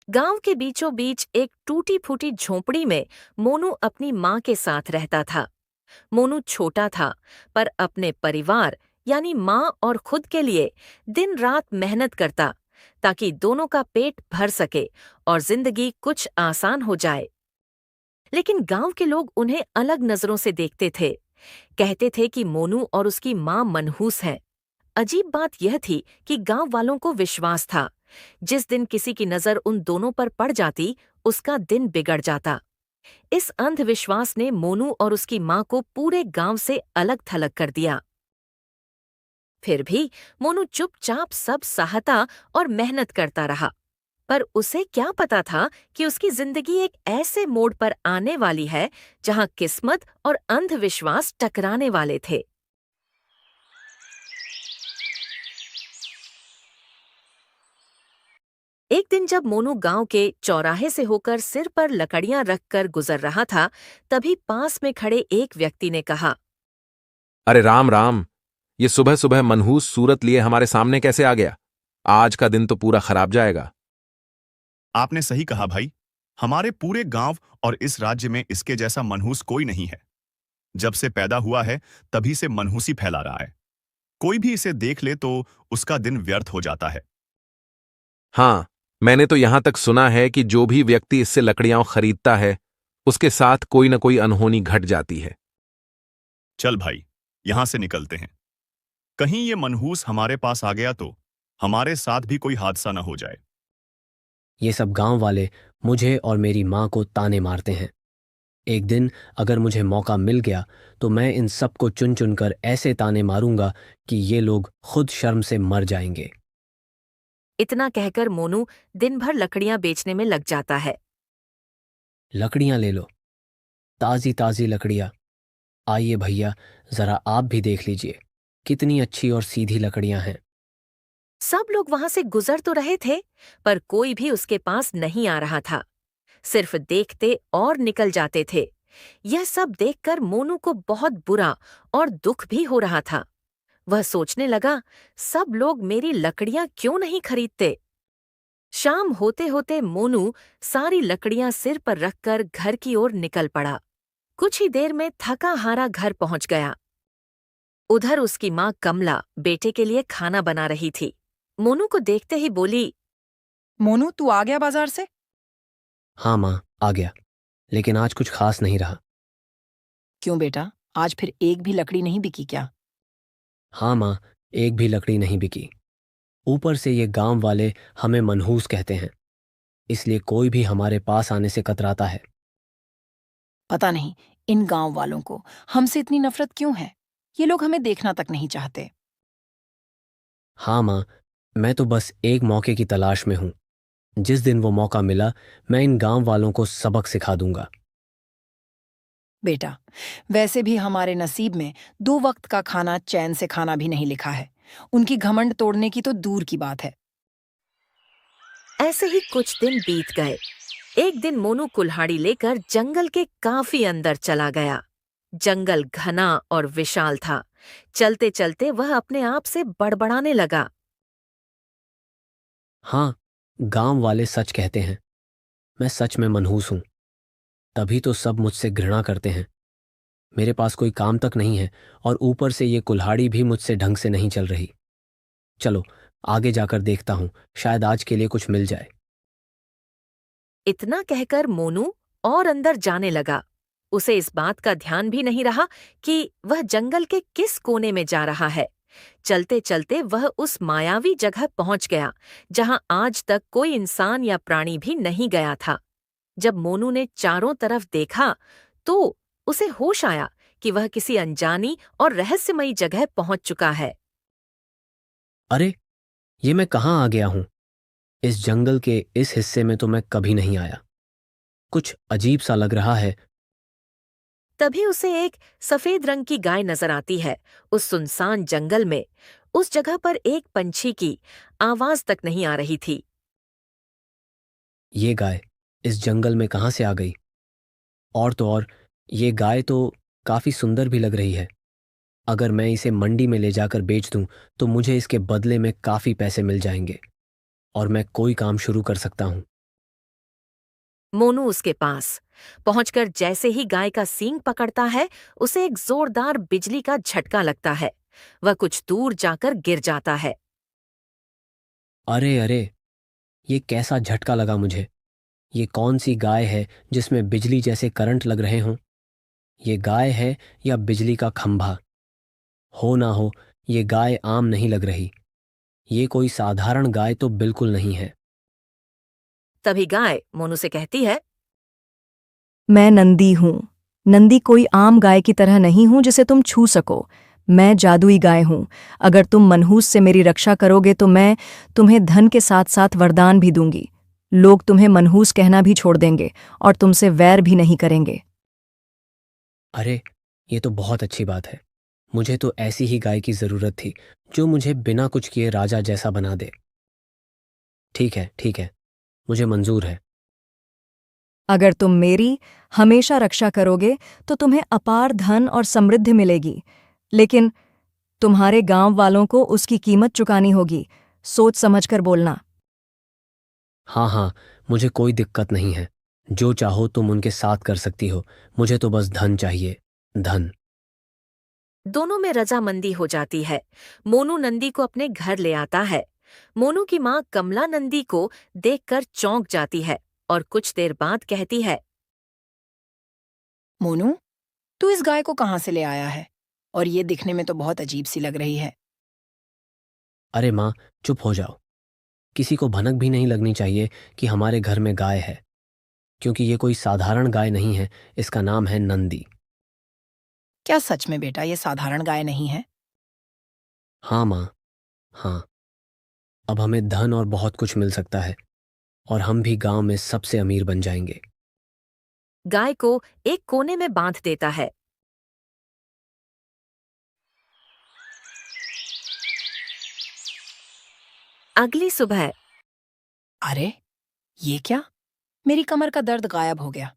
गांव के बीचों बीच एक टूटी फूटी झोंपड़ी में मोनू अपनी माँ के साथ रहता था। मोनू छोटा था, पर अपने परिवार यानी माँ और खुद के लिए दिन रात मेहनत करता, ताकि दोनों का पेट भर सके और जिंदगी कुछ आसान हो जाए। लेकिन गांव के लोग उन्हें अलग नजरों से देखते थे। कहते थे कि मोनू और उसकी माँ मनहूस हैं। अजीब बात यह थी कि गांव वालों को विश्वास था, जिस दिन किसी की नजर उन दोनों पर पड़ जाती, उसका दिन बिगड़ जाता। इस अंधविश्वास ने मोनू और उसकी माँ को पूरे गांव से अलग थलग कर दिया। फिर भी मोनू चुपचाप सब सहता और मेहनत करता रहा। पर उसे क्या पता था कि उसकी जिंदगी एक ऐसे मोड़ पर आने वाली है जहां किस्मत और अंधविश्वास टकराने वाले थे। एक दिन जब मोनू गांव के चौराहे से होकर सिर पर लकड़ियां रखकर गुजर रहा था, तभी पास में खड़े एक व्यक्ति ने कहा। अरे राम राम। ये सुबह सुबह मनहूस सूरत लिए हमारे सामने कैसे आ गया? आज का दिन तो पूरा खराब जाएगा। आपने सही कहा भाई। हमारे पूरे गांव और इस राज्य में इसके जैसा मनहूस कोई नहीं है। जब से पैदा हुआ है तभी से मनहूसी फैला रहा है। कोई भी इसे देख ले तो उसका दिन व्यर्थ हो जाता है। हाँ, मैंने तो यहां तक सुना है कि जो भी व्यक्ति इससे लकड़ियां खरीदता है, उसके साथ कोई न कोई अनहोनी घट जाती है। चल भाई, यहां से निकलते हैं। कहीं ये मनहूस हमारे पास आ गया तो हमारे साथ भी कोई हादसा न हो जाए। ये सब गांव वाले मुझे और मेरी माँ को ताने मारते हैं। एक दिन अगर मुझे मौका मिल गया तो मैं इन सबको चुन चुन कर ऐसे ताने मारूंगा कि ये लोग खुद शर्म से मर जाएंगे। इतना कहकर मोनू दिन भर लकड़ियां बेचने में लग जाता है। लकड़ियां ले लो, ताजी ताजी लकड़ियां। आइए भैया, जरा आप भी देख लीजिए, कितनी अच्छी और सीधी लकड़ियां हैं। सब लोग वहां से गुजर तो रहे थे, पर कोई भी उसके पास नहीं आ रहा था। सिर्फ देखते और निकल जाते थे। यह सब देखकर मोनू को बहुत बुरा और दुख भी हो रहा था। वह सोचने लगा, सब लोग मेरी लकड़ियां क्यों नहीं खरीदते। शाम होते होते मोनू सारी लकड़ियां सिर पर रखकर घर की ओर निकल पड़ा। कुछ ही देर में थका हारा घर पहुंच गया। उधर उसकी माँ कमला बेटे के लिए खाना बना रही थी। मोनू को देखते ही बोली। मोनू, तू आ गया बाजार से? हाँ माँ, आ गया, लेकिन आज कुछ खास नहीं रहा। क्यों बेटा, आज फिर एक भी लकड़ी नहीं बिकी क्या? हाँ माँ, एक भी लकड़ी नहीं बिकी। ऊपर से ये गांव वाले हमें मनहूस कहते हैं, इसलिए कोई भी हमारे पास आने से कतराता है। पता नहीं इन गांव वालों को हमसे इतनी नफरत क्यों है। ये लोग हमें देखना तक नहीं चाहते। हाँ माँ, मैं तो बस एक मौके की तलाश में हूँ। जिस दिन वो मौका मिला, मैं इन गांव वालों को सबक सिखा दूंगा। बेटा, वैसे भी हमारे नसीब में 2 वक्त का खाना चैन से खाना भी नहीं लिखा है। उनकी घमंड तोड़ने की तो दूर की बात है। ऐसे ही कुछ दिन बीत गए। एक दिन मोनू कुल्हाड़ी लेकर जंगल के काफी अंदर चला गया। जंगल घना और विशाल था। चलते चलते वह अपने आप से बड़बड़ाने लगा। हाँ, गांव वाले सच कहते हैं, मैं सच में मनहूस हूं। तभी तो सब मुझसे घृणा करते हैं। मेरे पास कोई काम तक नहीं है और ऊपर से ये कुल्हाड़ी भी मुझसे ढंग से नहीं चल रही। चलो आगे जाकर देखता हूं, शायद आज के लिए कुछ मिल जाए। इतना कहकर मोनू और अंदर जाने लगा। उसे इस बात का ध्यान भी नहीं रहा कि वह जंगल के किस कोने में जा रहा है। चलते चलते वह उस मायावी जगह पहुंच गया, जहां आज तक कोई इंसान या प्राणी भी नहीं गया था। जब मोनू ने चारों तरफ देखा, तो उसे होश आया कि वह किसी अनजानी और रहस्यमयी जगह पहुंच चुका है। अरे, ये मैं कहाँ आ गया हूं? इस जंगल के इस हिस्से में तो मैं कभी नहीं आया। कुछ अजीब सा लग रहा है। तभी उसे एक सफेद रंग की गाय नजर आती है। उस सुनसान जंगल में उस जगह पर एक पंछी की आवाज तक नहीं आ रही थी। ये गाय इस जंगल में कहाँ से आ गई? और तो और, ये गाय तो काफी सुंदर भी लग रही है। अगर मैं इसे मंडी में ले जाकर बेच दूं तो मुझे इसके बदले में काफी पैसे मिल जाएंगे और मैं कोई काम शुरू कर सकता हूं। मोनू उसके पास पहुंचकर जैसे ही गाय का सींग पकड़ता है, उसे एक जोरदार बिजली का झटका लगता है। वह कुछ दूर जाकर गिर जाता है। अरे अरे, ये कैसा झटका लगा मुझे। ये कौन सी गाय है जिसमें बिजली जैसे करंट लग रहे हों? ये गाय है या बिजली का खंभा? हो ना हो, ये गाय आम नहीं लग रही। ये कोई साधारण गाय तो बिल्कुल नहीं है। तभी गाय मोनू से कहती है, मैं नंदी हूँ। नंदी कोई आम गाय की तरह नहीं हूँ जिसे तुम छू सको। मैं जादुई गाय हूँ। अगर तुम मनहूस से मेरी रक्षा करोगे तो मैं तुम्हें धन के साथ साथ वरदान भी दूंगी। लोग तुम्हें मनहूस कहना भी छोड़ देंगे और तुमसे वैर भी नहीं करेंगे। अरे, ये तो बहुत अच्छी बात है। मुझे तो ऐसी ही गाय की जरूरत थी जो मुझे बिना कुछ किए राजा जैसा बना दे। ठीक है, ठीक है, मुझे मंजूर है। अगर तुम मेरी हमेशा रक्षा करोगे तो तुम्हें अपार धन और समृद्धि मिलेगी, लेकिन तुम्हारे गांव वालों को उसकी कीमत चुकानी होगी। सोच समझकर बोलना। हाँ हाँ, मुझे कोई दिक्कत नहीं है। जो चाहो तुम उनके साथ कर सकती हो। मुझे तो बस धन चाहिए, धन। दोनों में रजामंदी हो जाती है। मोनू नंदी को अपने घर ले आता है। मोनू की माँ कमला नंदी को देखकर चौंक जाती है और कुछ देर बाद कहती है, मोनू, तू इस गाय को कहाँ से ले आया है? और ये दिखने में तो बहुत अजीब सी लग रही है। अरे माँ, चुप हो जाओ। किसी को भनक भी नहीं लगनी चाहिए कि हमारे घर में गाय है, क्योंकि ये कोई साधारण गाय नहीं है। इसका नाम है नंदी। क्या सच में बेटा ये साधारण गाय नहीं है? हाँ माँ, हाँ। अब हमें धन और बहुत कुछ मिल सकता है और हम भी गांव में सबसे अमीर बन जाएंगे। गाय को एक कोने में बांध देता है। अगली सुबह अरे, ये क्या? मेरी कमर का दर्द गायब हो गया,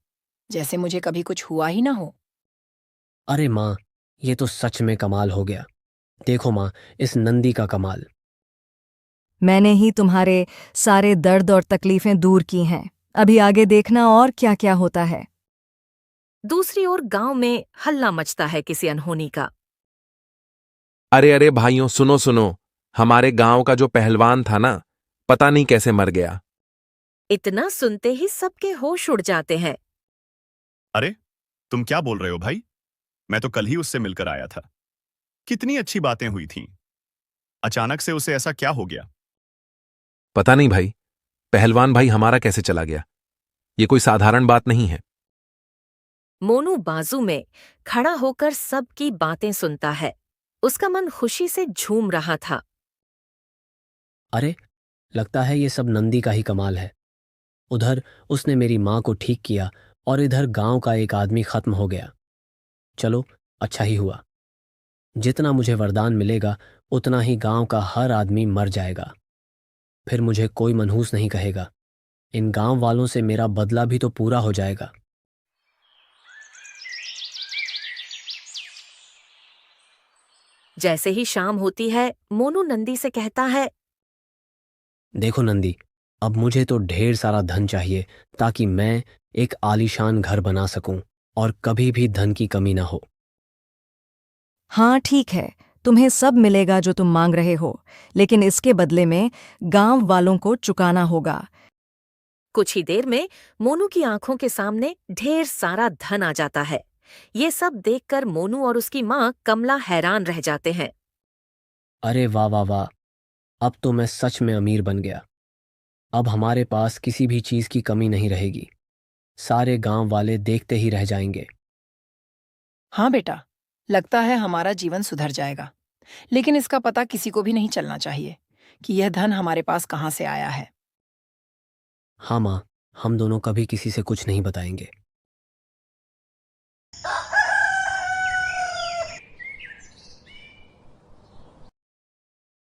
जैसे मुझे कभी कुछ हुआ ही ना हो। अरे माँ, ये तो सच में कमाल हो गया। देखो माँ, इस नंदी का कमाल। मैंने ही तुम्हारे सारे दर्द और तकलीफें दूर की हैं। अभी आगे देखना और क्या क्या होता है। दूसरी ओर गांव में हल्ला मचता है किसी अनहोनी का। अरे अरे भाइयों, सुनो सुनो। हमारे गांव का जो पहलवान था ना, पता नहीं कैसे मर गया। इतना सुनते ही सबके होश उड़ जाते हैं। अरे, तुम क्या बोल रहे हो भाई? मैं तो कल ही उससे मिलकर आया था। कितनी अच्छी बातें हुई थीं। अचानक से उसे ऐसा क्या हो गया? पता नहीं भाई, पहलवान भाई हमारा कैसे चला गया। ये कोई साधारण बात नहीं है। मोनू बाजू में खड़ा होकर सबकी बातें सुनता है। उसका मन खुशी से झूम रहा था। अरे, लगता है ये सब नंदी का ही कमाल है। उधर उसने मेरी माँ को ठीक किया और इधर गांव का एक आदमी खत्म हो गया। चलो, अच्छा ही हुआ। जितना मुझे वरदान मिलेगा उतना ही गांव का हर आदमी मर जाएगा। फिर मुझे कोई मनहूस नहीं कहेगा। इन गांव वालों से मेरा बदला भी तो पूरा हो जाएगा। जैसे ही शाम होती है, मोनू नंदी से कहता है, देखो नंदी, अब मुझे तो ढेर सारा धन चाहिए ताकि मैं एक आलीशान घर बना सकूं और कभी भी धन की कमी ना हो। हाँ ठीक है, तुम्हें सब मिलेगा जो तुम मांग रहे हो, लेकिन इसके बदले में गांव वालों को चुकाना होगा। कुछ ही देर में मोनू की आंखों के सामने ढेर सारा धन आ जाता है। ये सब देखकर मोनू और उसकी माँ कमला हैरान रह जाते हैं। अरे वाह वाह वाह, अब तो मैं सच में अमीर बन गया। अब हमारे पास किसी भी चीज की कमी नहीं रहेगी। सारे गांव वाले देखते ही रह जाएंगे। हाँ बेटा, लगता है हमारा जीवन सुधर जाएगा, लेकिन इसका पता किसी को भी नहीं चलना चाहिए कि यह धन हमारे पास कहाँ से आया है। हाँ माँ, हम दोनों कभी किसी से कुछ नहीं बताएंगे।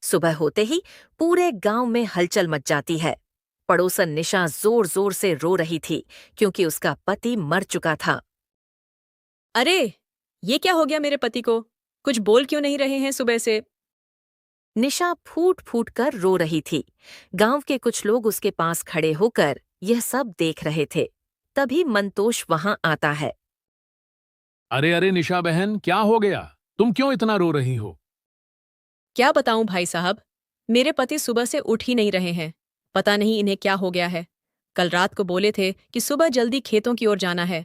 सुबह होते ही पूरे गांव में हलचल मच जाती है। पड़ोसन निशा जोर जोर से रो रही थी क्योंकि उसका पति मर चुका था। अरे, ये क्या हो गया मेरे पति को? कुछ बोल क्यों नहीं रहे हैं सुबह से? निशा फूट फूट कर रो रही थी। गांव के कुछ लोग उसके पास खड़े होकर यह सब देख रहे थे। तभी मंतोष वहां आता है। अरे अरे निशा बहन, क्या हो गया? तुम क्यों इतना रो रही हो? क्या बताऊं भाई साहब, मेरे पति सुबह से उठ ही नहीं रहे हैं। पता नहीं इन्हें क्या हो गया है। कल रात को बोले थे कि सुबह जल्दी खेतों की ओर जाना है।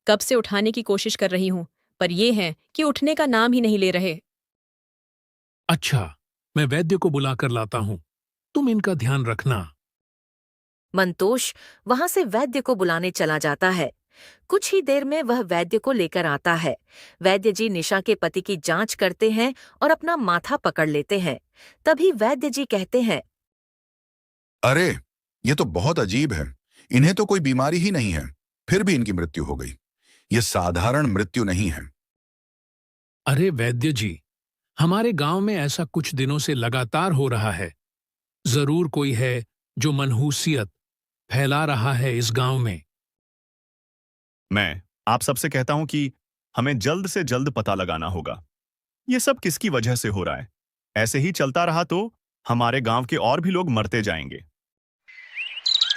कब से उठाने की कोशिश कर रही हूं, पर ये हैं कि उठने का नाम ही नहीं ले रहे। अच्छा, मैं वैद्य को बुलाकर लाता हूं। तुम इनका ध्यान रखना। मंतोष वहां से वैद्य को बुलाने चला जाता है। कुछ ही देर में वह वैद्य को लेकर आता है। वैद्य जी निशा के पति की जांच करते हैं और अपना माथा पकड़ लेते हैं। तभी वैद्य जी कहते हैं, अरे, ये तो बहुत अजीब है। इन्हें तो कोई बीमारी ही नहीं है, फिर भी इनकी मृत्यु हो गई। ये साधारण मृत्यु नहीं है। अरे वैद्य जी, हमारे गांव में ऐसा कुछ दिनों से लगातार हो रहा है। जरूर कोई है जो मनहूसियत फैला रहा है इस गांव में। मैं आप सबसे कहता हूं कि हमें जल्द से जल्द पता लगाना होगा। ये सब किसकी वजह से हो रहा है? ऐसे ही चलता रहा तो हमारे गांव के और भी लोग मरते जाएंगे।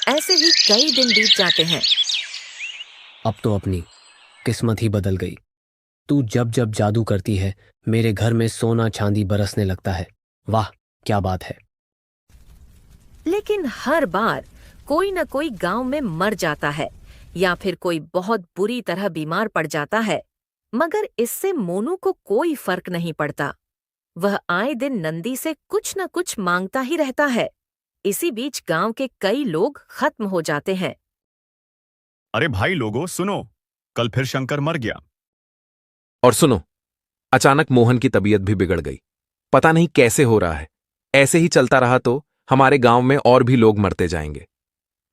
ऐसे ही कई दिन बीत जाते हैं। अब तो अपनी किस्मत ही बदल गई। तू जब जब जादू करती है, मेरे घर में सोना चांदी बरसने लगता है। वाह, क्या बात है। लेकिन हर बार कोई न कोई गांव में मर जाता है या फिर कोई बहुत बुरी तरह बीमार पड़ जाता है, मगर इससे मोनू को कोई फर्क नहीं पड़ता। वह आए दिन नंदी से कुछ न कुछ मांगता ही रहता है। इसी बीच गांव के कई लोग खत्म हो जाते हैं। अरे भाई लोगों सुनो, कल फिर शंकर मर गया। और सुनो, अचानक मोहन की तबीयत भी बिगड़ गई। पता नहीं कैसे हो रहा है। ऐसे ही चलता रहा तो हमारे गांव में और भी लोग मरते जाएंगे।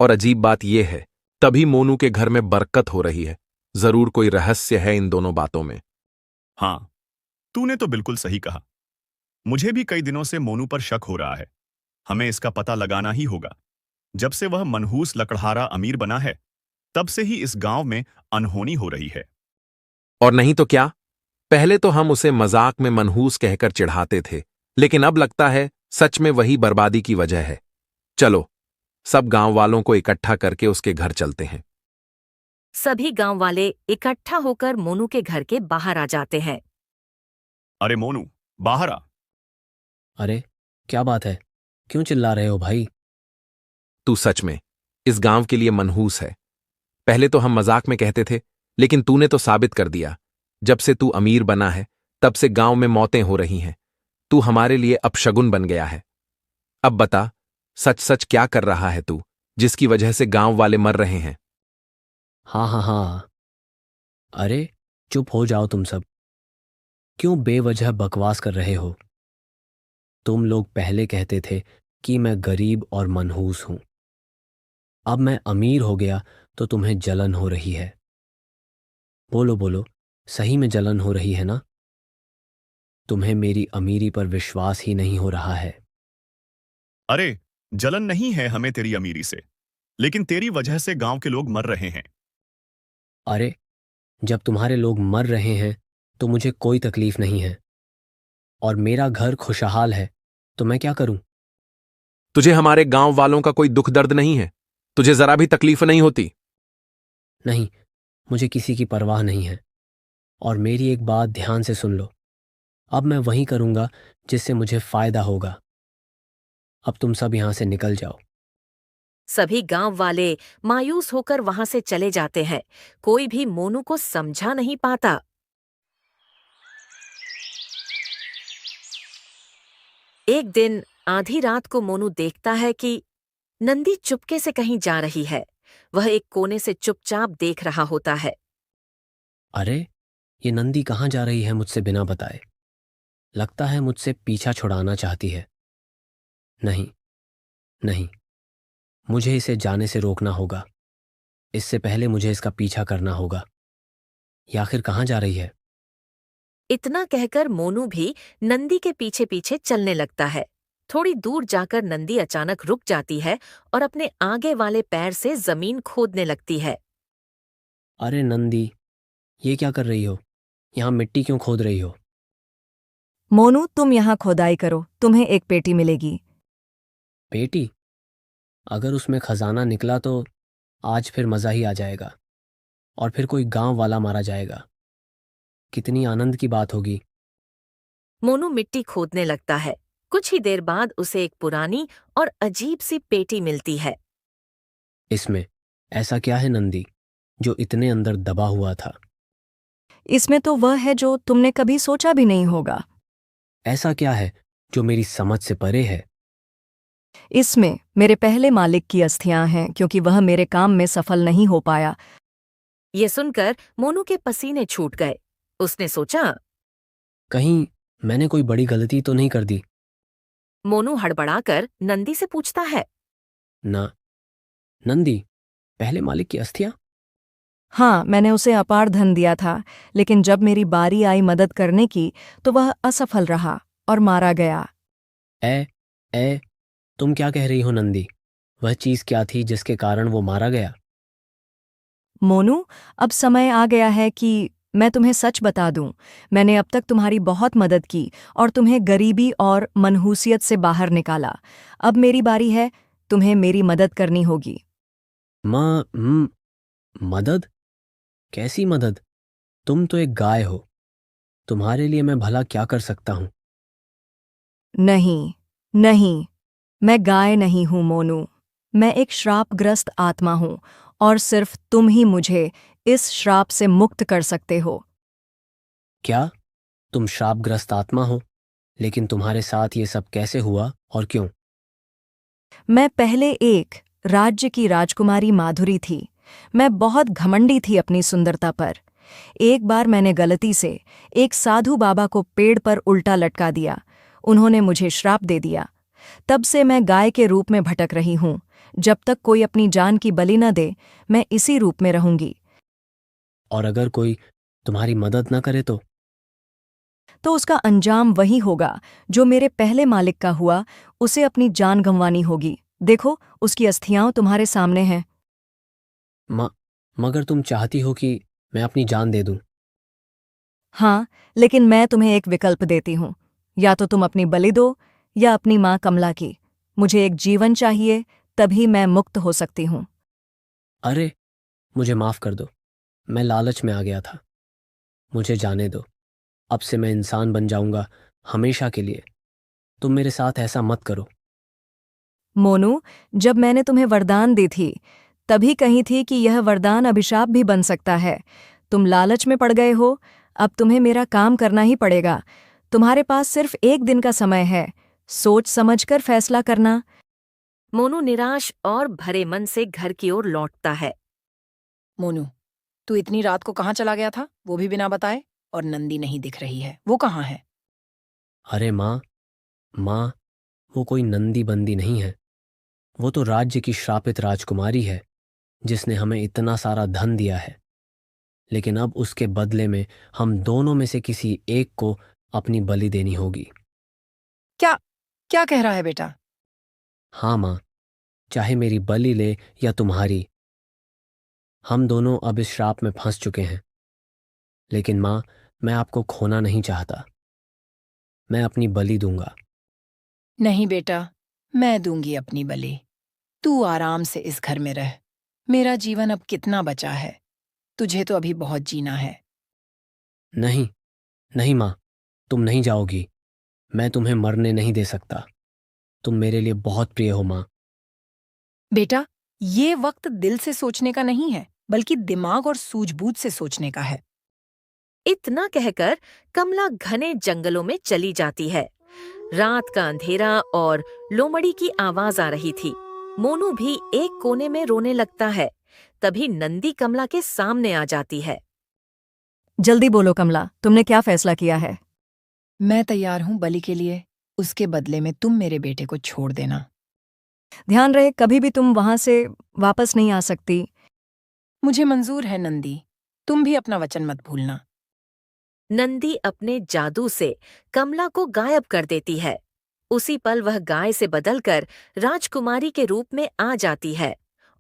और अजीब बात यह है, तभी मोनू के घर में बरकत हो रही है। जरूर कोई रहस्य है इन दोनों बातों में। हाँ, तूने तो बिल्कुल सही कहा। मुझे भी कई दिनों से मोनू पर शक हो रहा है। हमें इसका पता लगाना ही होगा। जब से वह मनहूस लकड़हारा अमीर बना है, तब से ही इस गांव में अनहोनी हो रही है। और नहीं तो क्या, पहले तो हम उसे मजाक में मनहूस कहकर चिढ़ाते थे, लेकिन अब लगता है सच में वही बर्बादी की वजह है। चलो, सब गांव वालों को इकट्ठा करके उसके घर चलते हैं। सभी गांव वाले इकट्ठा होकर मोनू के घर के बाहर आ जाते हैं। अरे मोनू, बाहर आ। अरे, क्या बात है? क्यों चिल्ला रहे हो भाई? तू सच में इस गांव के लिए मनहूस है। पहले तो हम मजाक में कहते थे, लेकिन तूने तो साबित कर दिया। जब से तू अमीर बना है, तब से गांव में मौतें हो रही हैं। तू हमारे लिए अपशगुन बन गया है। अब बता, सच सच क्या कर रहा है तू, जिसकी वजह से गांव वाले मर रहे हैं? हाँ हाँ हाँ। अरे, चुप हो जाओ तुम सब। क्यों बेवजह बकवास कर रहे हो? तुम लोग पहले कहते थे कि मैं गरीब और मनहूस हूं। अब मैं अमीर हो गया तो तुम्हें जलन हो रही है। बोलो बोलो, सही में जलन हो रही है ना? तुम्हें मेरी अमीरी पर विश्वास ही नहीं हो रहा है। अरे, जलन नहीं है हमें तेरी अमीरी से, लेकिन तेरी वजह से गांव के लोग मर रहे हैं। अरे, जब तुम्हारे लोग मर रहे हैं तो मुझे कोई तकलीफ नहीं है, और मेरा घर खुशहाल है, तो मैं क्या करूं? तुझे हमारे गांव वालों का कोई दुख दर्द नहीं है? तुझे जरा भी तकलीफ नहीं होती? नहीं, मुझे किसी की परवाह नहीं है। और मेरी एक बात ध्यान से सुन लो। अब मैं वही करूंगा जिससे मुझे फायदा होगा। अब तुम सब यहां से निकल जाओ। सभी गांव वाले मायूस होकर वहां से चले जाते हैं। कोई भी मोनू को समझा नहीं पाता। एक दिन आधी रात को मोनू देखता है कि नंदी चुपके से कहीं जा रही है। वह एक कोने से चुपचाप देख रहा होता है। अरे, ये नंदी कहाँ जा रही है मुझसे बिना बताए? लगता है मुझसे पीछा छुड़ाना चाहती है। नहीं नहीं, मुझे इसे जाने से रोकना होगा। इससे पहले मुझे इसका पीछा करना होगा। ये आखिर कहाँ जा रही है? इतना कहकर मोनू भी नंदी के पीछे पीछे चलने लगता है। थोड़ी दूर जाकर नंदी अचानक रुक जाती है और अपने आगे वाले पैर से जमीन खोदने लगती है। अरे नंदी, ये क्या कर रही हो? यहाँ मिट्टी क्यों खोद रही हो? मोनू, तुम यहाँ खोदाई करो, तुम्हें एक पेटी मिलेगी। पेटी? अगर उसमें खजाना निकला तो आज फिर मज़ा ही आ जाएगा और फिर कोई गांव वाला मारा जाएगा। कितनी आनंद की बात होगी। मोनू मिट्टी खोदने लगता है। कुछ ही देर बाद उसे एक पुरानी और अजीब सी पेटी मिलती है। इसमें ऐसा क्या है नंदी जो इतने अंदर दबा हुआ था? इसमें तो वह है जो तुमने कभी सोचा भी नहीं होगा। ऐसा क्या है जो मेरी समझ से परे है? इसमें मेरे पहले मालिक की अस्थियां हैं, क्योंकि वह मेरे काम में सफल नहीं हो पाया। ये सुनकर मोनू के पसीने छूट गए। उसने सोचा। कहीं मैंने कोई बड़ी गलती तो नहीं कर दी? मोनू हड़बड़ाकर नंदी से पूछता है। ना। नंदी, पहले मालिक की अस्थियां? हाँ, मैंने उसे अपार धन दिया था, लेकिन जब मेरी बारी आई मदद करने की तो वह असफल रहा और मारा गया। ए तुम क्या कह रही हो नंदी? वह चीज क्या थी जिसके कारण वो मारा गया? मोनू, अब समय आ गया है कि मैं तुम्हें सच बता दूं। मैंने अब तक तुम्हारी बहुत मदद की और तुम्हें गरीबी और मनहूसियत से बाहर निकाला। अब मेरी बारी है, तुम्हें मेरी मदद करनी होगी। मदद? कैसी मदद? तुम तो एक गाय हो। तुम्हारे लिए मैं भला क्या कर सकता हूं? नहीं, नहीं, मैं गाय नहीं हूं मोनू। मैं एक श्रापग्रस्त आत्मा हूं और सिर्फ तुम ही मुझे इस श्राप से मुक्त कर सकते हो। क्या तुम श्रापग्रस्त आत्मा हो? लेकिन तुम्हारे साथ ये सब कैसे हुआ और क्यों? मैं पहले एक राज्य की राजकुमारी माधुरी थी। मैं बहुत घमंडी थी अपनी सुंदरता पर। एक बार मैंने गलती से एक साधु बाबा को पेड़ पर उल्टा लटका दिया। उन्होंने मुझे श्राप दे दिया। तब से मैं गाय के रूप में भटक रही हूं। जब तक कोई अपनी जान की बलि न दे, मैं इसी रूप में रहूंगी। और अगर कोई तुम्हारी मदद न करे तो उसका अंजाम वही होगा जो मेरे पहले मालिक का हुआ। उसे अपनी जान गंवानी होगी। देखो, उसकी अस्थियां तुम्हारे सामने हैं। मगर तुम चाहती हो कि मैं अपनी जान दे दूं? हाँ, लेकिन मैं तुम्हें एक विकल्प देती हूँ। या तो तुम अपनी बलि दो या अपनी माँ कमला की। मुझे एक जीवन चाहिए, तभी मैं मुक्त हो सकती हूँ। अरे, मुझे माफ कर दो। मैं लालच में आ गया था। मुझे जाने दो। अब से मैं इंसान बन जाऊंगा, हमेशा के लिए। तुम मेरे साथ ऐसा मत करो। मोनू, जब मैंने तुम्हें वरदान दी थी, तभी कही थी कि यह वरदान अभिशाप भी बन सकता है। तुम लालच में पड़ गए हो। अब तुम्हें मेरा काम करना ही पड़ेगा। तुम्हारे पास सिर्फ एक दिन का समय है। सोच समझकर फैसला करना। मोनू निराश और भरे मन से घर की ओर लौटता है। मोनू, तू इतनी रात को कहाँ चला गया था, वो भी बिना बताए? और नंदी नहीं दिख रही है, वो कहाँ है? अरे माँ, वो कोई नंदी बंदी नहीं है। वो तो राज्य की श्रापित राजकुमारी है, जिसने हमें इतना सारा धन दिया है। लेकिन अब उसके बदले में हम दोनों में से किसी एक को अपनी बलि देनी होगी। क्या क्या कह रहा है बेटा? हाँ माँ, चाहे मेरी बलि ले या तुम्हारी, हम दोनों अब इस श्राप में फंस चुके हैं। लेकिन माँ, मैं आपको खोना नहीं चाहता। मैं अपनी बलि दूंगा। नहीं बेटा, मैं दूंगी अपनी बलि। तू आराम से इस घर में रह। मेरा जीवन अब कितना बचा है? तुझे तो अभी बहुत जीना है। नहीं, नहीं माँ, तुम नहीं जाओगी। मैं तुम्हें मरने नहीं दे सकता। तुम मेरे लिए बहुत प्रिय हो माँ। बेटा, ये वक्त दिल से सोचने का नहीं है, बल्कि दिमाग और सूझबूझ से सोचने का है। इतना कहकर कमला घने जंगलों में चली जाती है। रात का अंधेरा और लोमड़ी की आवाज आ रही थी। मोनू भी एक कोने में रोने लगता है। तभी नंदी कमला के सामने आ जाती है। जल्दी बोलो कमला, तुमने क्या फैसला किया है? मैं तैयार हूं बलि के लिए। उसके बदले में तुम मेरे बेटे को छोड़ देना। ध्यान रहे, कभी भी तुम वहां से वापस नहीं आ सकती। मुझे मंजूर है नंदी, तुम भी अपना वचन मत भूलना। नंदी अपने जादू से कमला को गायब कर देती है। उसी पल वह गाय से बदलकर राजकुमारी के रूप में आ जाती है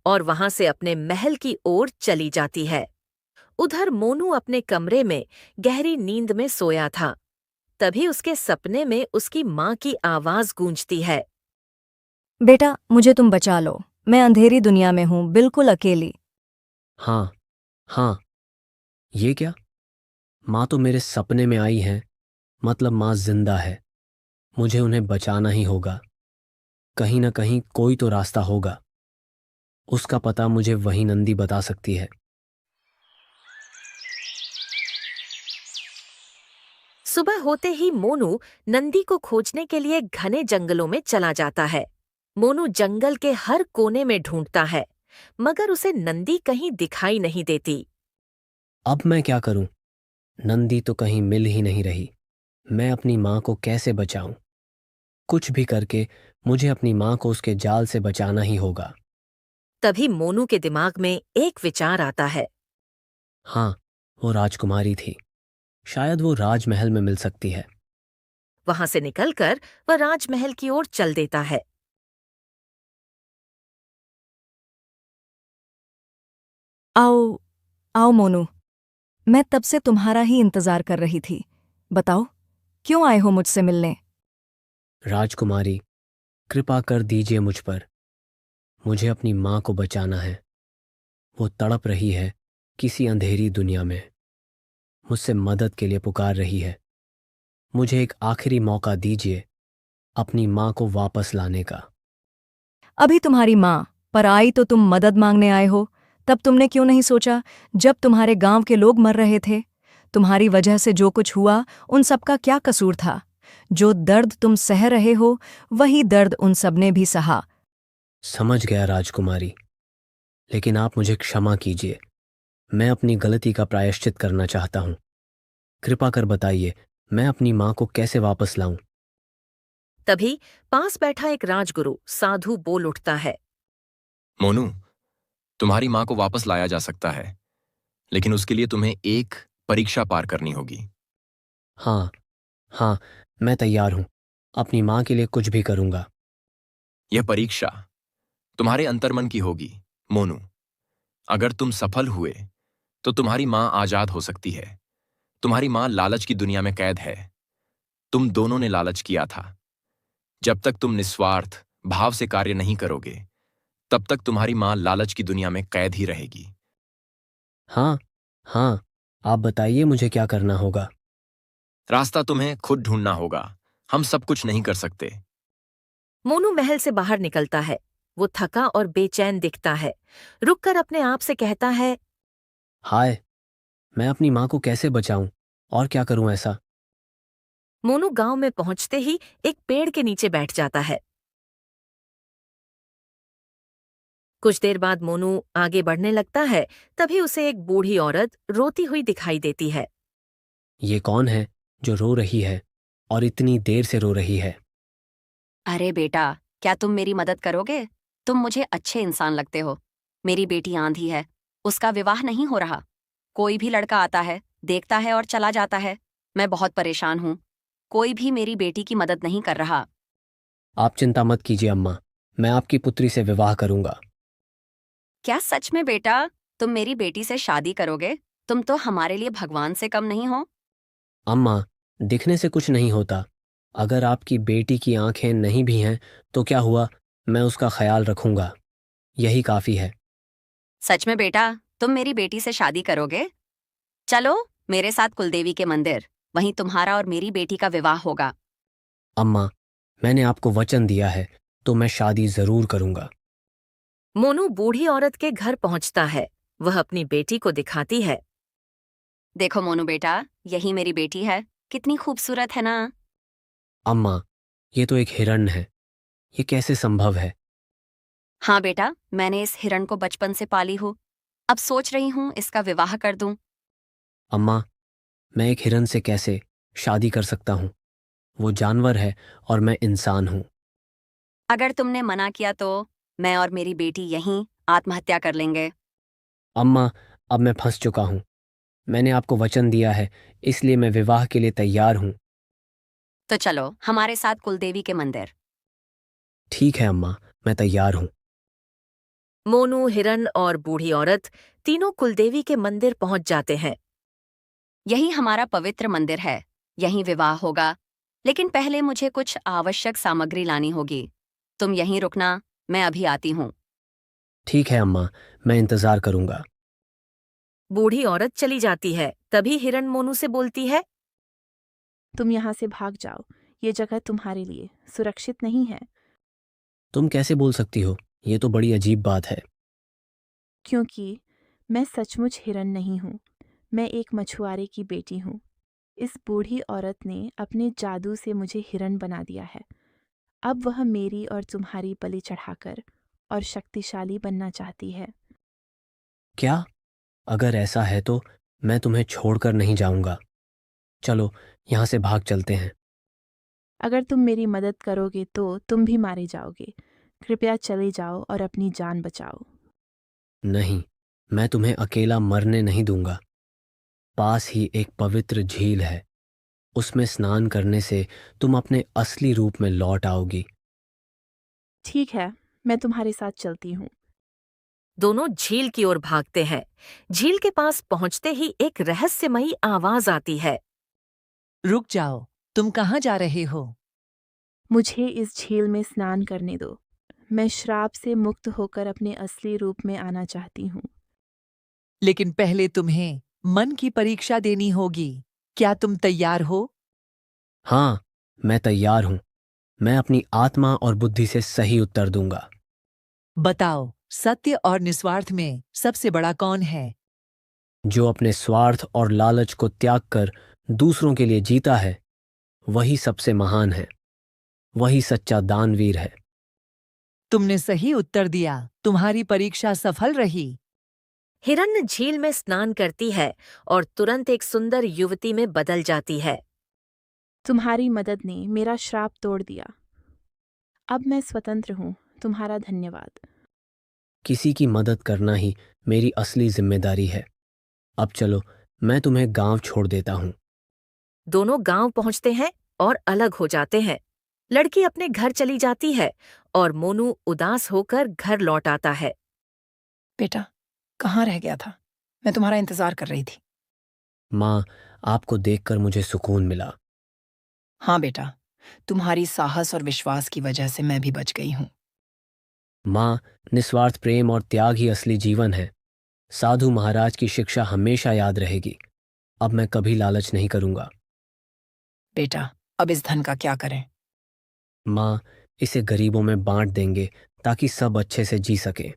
और वहां से अपने महल की ओर चली जाती है। उधर मोनू अपने कमरे में गहरी नींद में सोया था। तभी उसके सपने में उसकी माँ की आवाज गूंजती है। बेटा, मुझे तुम बचा लो। मैं अंधेरी दुनिया में हूँ, बिल्कुल अकेली। हाँ, हाँ, ये क्या? माँ तो मेरे सपने में आई हैं, मतलब माँ जिंदा है। मुझे उन्हें बचाना ही होगा। कहीं ना कहीं कोई तो रास्ता होगा। उसका पता मुझे वही नंदी बता सकती है। सुबह होते ही मोनू नंदी को खोजने के लिए घने जंगलों में चला जाता है। मोनू जंगल के हर कोने में ढूंढता है, मगर उसे नंदी कहीं दिखाई नहीं देती। अब मैं क्या करूं? नंदी तो कहीं मिल ही नहीं रही। मैं अपनी माँ को कैसे बचाऊं? कुछ भी करके मुझे अपनी माँ को उसके जाल से बचाना ही होगा। तभी मोनू के दिमाग में एक विचार आता है। हाँ, वो राजकुमारी थी। शायद वो राजमहल में मिल सकती है। वहां से निकलकर वह राजमहल की ओर चल देता है। आओ, आओ मोनू, मैं तब से तुम्हारा ही इंतजार कर रही थी। बताओ, क्यों आए हो मुझसे मिलने? राजकुमारी, कृपा कर दीजिए मुझ पर। मुझे अपनी माँ को बचाना है। वो तड़प रही है किसी अंधेरी दुनिया में। मुझसे मदद के लिए पुकार रही है। मुझे एक आखिरी मौका दीजिए अपनी माँ को वापस लाने का। अभी तुम्हारी माँ पर आई तो तुम मदद मांगने आए हो। तब तुमने क्यों नहीं सोचा, जब तुम्हारे गांव के लोग मर रहे थे? तुम्हारी वजह से जो कुछ हुआ, उन सबका क्या कसूर था? जो दर्द तुम सह रहे हो, वही दर्द उन सबने भी सहा। समझ गया राजकुमारी, लेकिन आप मुझे क्षमा कीजिए। मैं अपनी गलती का प्रायश्चित करना चाहता हूँ। कृपा कर बताइए, मैं अपनी माँ को कैसे वापस लाऊं? तभी पास बैठा एक राजगुरु साधु बोल उठता है। मोनू, तुम्हारी माँ को वापस लाया जा सकता है, लेकिन उसके लिए तुम्हें एक परीक्षा पार करनी होगी। हाँ, हाँ, मैं तैयार हूँ। अपनी माँ के लिए कुछ भी करूँगा। यह परीक्षा तुम्हारे अंतर्मन की होगी, मोनू। अगर तुम सफल हुए तो तुम्हारी माँ आजाद हो सकती है। तुम्हारी माँ लालच की दुनिया में कैद है। तुम दोनों ने लालच किया था। जब तक तुम निस्वार्थ भाव से कार्य नहीं करोगे, तब तक तुम्हारी माँ लालच की दुनिया में कैद ही रहेगी। हाँ, हाँ, आप बताइए मुझे क्या करना होगा। रास्ता तुम्हें खुद ढूंढना होगा। हम सब कुछ नहीं कर सकते। मोनू महल से बाहर निकलता है। वो थका और बेचैन दिखता है। रुककर अपने आप से कहता है। हाय, मैं अपनी माँ को कैसे बचाऊं और क्या करूं ऐसा? मोनू गांव में पहुंचते ही एक पेड़ के नीचे बैठ जाता है। कुछ देर बाद मोनू आगे बढ़ने लगता है। तभी उसे एक बूढ़ी औरत रोती हुई दिखाई देती है। ये कौन है जो रो रही है और इतनी देर से रो रही है? अरे बेटा, क्या तुम मेरी मदद करोगे? तुम मुझे अच्छे इंसान लगते हो। मेरी बेटी आंधी है, उसका विवाह नहीं हो रहा। कोई भी लड़का आता है, देखता है और चला जाता है। मैं बहुत परेशान हूँ। कोई भी मेरी बेटी की मदद नहीं कर रहा। आप चिंता मत कीजिए अम्मा, मैं आपकी पुत्री से विवाह करूंगा। क्या सच में बेटा, तुम मेरी बेटी से शादी करोगे? तुम तो हमारे लिए भगवान से कम नहीं हो। अम्मा, दिखने से कुछ नहीं होता। अगर आपकी बेटी की आंखें नहीं भी हैं तो क्या हुआ, मैं उसका ख्याल रखूंगा। यही काफी है। सच में बेटा, तुम मेरी बेटी से शादी करोगे? चलो मेरे साथ कुलदेवी के मंदिर, वहीं तुम्हारा और मेरी बेटी का विवाह होगा। अम्मा, मैंने आपको वचन दिया है तो मैं शादी जरूर करूंगा। मोनू बूढ़ी औरत के घर पहुंचता है। वह अपनी बेटी को दिखाती है। देखो मोनू बेटा, यही मेरी बेटी है। कितनी खूबसूरत है ना? अम्मा, ये तो एक हिरण है। ये कैसे संभव है? हाँ बेटा, मैंने इस हिरण को बचपन से पाली हूँ। अब सोच रही हूँ इसका विवाह कर दूं। अम्मा, मैं एक हिरण से कैसे शादी कर सकता हूँ? वो जानवर है और मैं इंसान हूँ। अगर तुमने मना किया तो मैं और मेरी बेटी यहीं आत्महत्या कर लेंगे। अम्मा, अब मैं फंस चुका हूँ। मैंने आपको वचन दिया है, इसलिए मैं विवाह के लिए तैयार हूँ। तो चलो हमारे साथ कुलदेवी के मंदिर। ठीक है अम्मा, मैं तैयार हूँ। मोनू, हिरन और बूढ़ी औरत तीनों कुलदेवी के मंदिर पहुंच जाते हैं। यही हमारा पवित्र मंदिर है। यहीं विवाह होगा। लेकिन पहले मुझे कुछ आवश्यक सामग्री लानी होगी। तुम यहीं रुकना, मैं अभी आती हूँ। ठीक है अम्मा, मैं इंतजार करूंगा। बूढ़ी औरत चली जाती है। तभी हिरण मोनू से बोलती है, तुम यहाँ से भाग जाओ। ये जगह तुम्हारे लिए सुरक्षित नहीं है। तुम कैसे बोल सकती हो? ये तो बड़ी अजीब बात है। क्योंकि मैं सचमुच हिरन नहीं हूँ। मैं एक मछुआरे की बेटी हूँ। इस बूढ़ी औरत ने अपने जादू से मुझे हिरन बना दिया है। अब वह मेरी और तुम्हारी बलि चढ़ाकर और शक्तिशाली बनना चाहती है। क्या? अगर ऐसा है तो मैं तुम्हें छोड़कर नहीं जाऊंगा। चलो, यहाँ से भाग चलते हैं। अगर तुम मेरी मदद करोगे तो तुम भी मारे जाओगे। कृपया चले जाओ और अपनी जान बचाओ। नहीं, मैं तुम्हें अकेला मरने नहीं दूंगा। पास ही एक पवित्र झील है। उसमें स्नान करने से तुम अपने असली रूप में लौट आओगी। ठीक है, मैं तुम्हारे साथ चलती हूँ। दोनों झील की ओर भागते हैं। झील के पास पहुंचते ही एक रहस्यमयी आवाज आती है। रुक जाओ, तुम कहाँ जा रहे हो? मुझे इस झील में स्नान करने दो। मैं श्राप से मुक्त होकर अपने असली रूप में आना चाहती हूँ। लेकिन पहले तुम्हें मन की परीक्षा देनी होगी। क्या तुम तैयार हो? हाँ, मैं तैयार हूं। मैं अपनी आत्मा और बुद्धि से सही उत्तर दूंगा। बताओ, सत्य और निस्वार्थ में सबसे बड़ा कौन है? जो अपने स्वार्थ और लालच को त्याग कर दूसरों के लिए जीता है, वही सबसे महान है। वही सच्चा दानवीर है। तुमने सही उत्तर दिया। तुम्हारी परीक्षा सफल रही। हिरण्य झील में स्नान करती है और तुरंत एक सुंदर युवती में बदल जाती है। तुम्हारी मदद ने मेरा श्राप तोड़ दिया। अब मैं स्वतंत्र हूँ। तुम्हारा धन्यवाद। किसी की मदद करना ही मेरी असली जिम्मेदारी है। अब चलो, मैं तुम्हें गांव छोड़ देता हूं। दोनों गांव पहुंचते हैं और अलग हो जाते हैं। लड़की अपने घर चली जाती है और मोनू उदास होकर घर लौट आता है। बेटा, कहाँ रह गया था? मैं तुम्हारा इंतजार कर रही थी। माँ, आपको देखकर मुझे सुकून मिला। हाँ बेटा, तुम्हारी साहस और विश्वास की वजह से मैं भी बच गई हूँ। माँ, निस्वार्थ प्रेम और त्याग ही असली जीवन है। साधु महाराज की शिक्षा हमेशा याद रहेगी। अब मैं कभी लालच नहीं करूंगा। बेटा, अब इस धन का क्या करें? माँ, इसे गरीबों में बांट देंगे ताकि सब अच्छे से जी सके।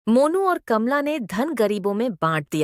मोनू और कमला ने धन गरीबों में बांट दिया।